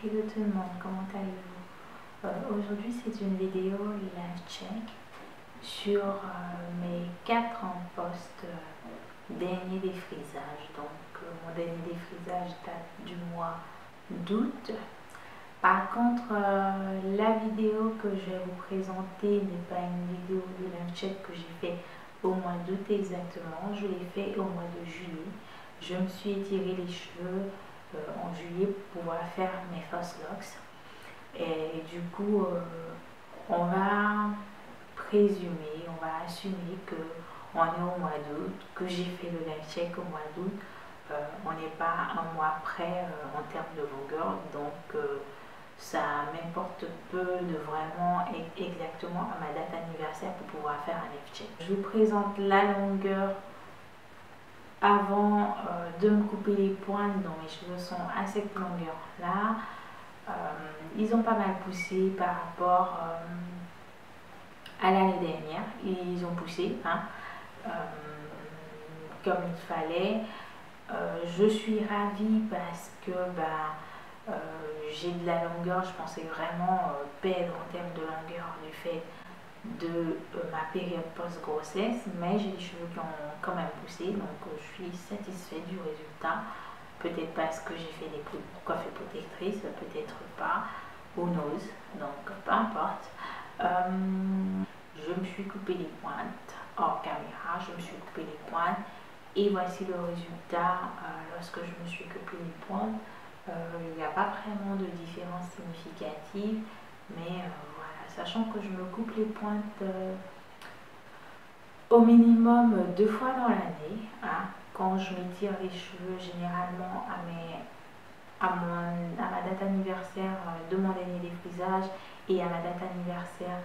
Hello tout le monde, comment allez-vous? Aujourd'hui c'est une vidéo live check sur mes 4 en post dernier défrisage. Donc mon dernier défrisage date du mois d'août. Par contre la vidéo que je vais vous présenter n'est pas une vidéo de live check que j'ai fait au mois d'août exactement, je l'ai fait au mois de juillet. Je me suis étiré les cheveux en juillet pour pouvoir faire mes first locks, et du coup on va présumer, on va assumer que on est au mois d'août, que j'ai fait le live check au mois d'août. On n'est pas un mois près en termes de longueur, donc ça m'importe peu de vraiment être exactement à ma date anniversaire pour pouvoir faire un live check. Je vous présente la longueur avant de me couper les pointes. Donc mes cheveux sont à cette longueur là. Ils ont pas mal poussé par rapport à l'année dernière. Ils ont poussé comme il fallait. Je suis ravie parce que j'ai de la longueur. Je pensais vraiment perdre en termes de longueur du fait de ma période post-grossesse, mais j'ai des cheveux qui ont quand même poussé, donc je suis satisfaite du résultat. Peut-être parce que j'ai fait des coiffures protectrices, peut-être pas, who knows, donc peu importe. Je me suis coupé les pointes hors caméra, je me suis coupé les pointes et voici le résultat lorsque je me suis coupé les pointes. Il n'y a pas vraiment de différence significative, mais voilà, sachant que je me coupe les pointes au minimum 2 fois dans l'année, quand je m'étire les cheveux généralement à ma date anniversaire de mon dernier défrisage et à ma date anniversaire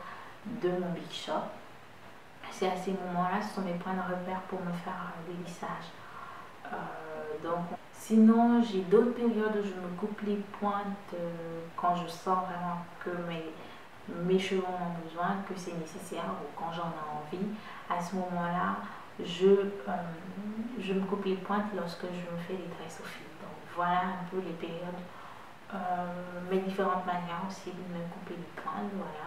de mon big shot. C'est à ces moments-là, ce sont mes points de repère pour me faire des lissages. Donc, sinon, j'ai d'autres périodes où je me coupe les pointes quand je sens vraiment que mes cheveux en ont besoin, que c'est nécessaire, ou quand j'en ai envie. À ce moment-là, je me coupe les pointes lorsque je me fais des tresses au fil. Donc voilà un peu les périodes, mes différentes manières aussi de me couper les pointes. Voilà.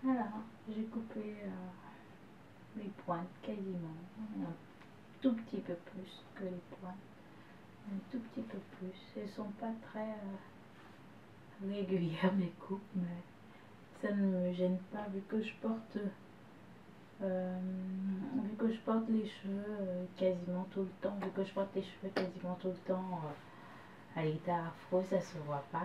Voilà, j'ai coupé les pointes quasiment, un tout petit peu plus que les pointes, un tout petit peu plus. Elles sont pas très régulières mes coupes, mais ça ne me gêne pas vu que je porte les cheveux quasiment tout le temps, vu que je porte les cheveux quasiment tout le temps à l'état afro, ça se voit pas.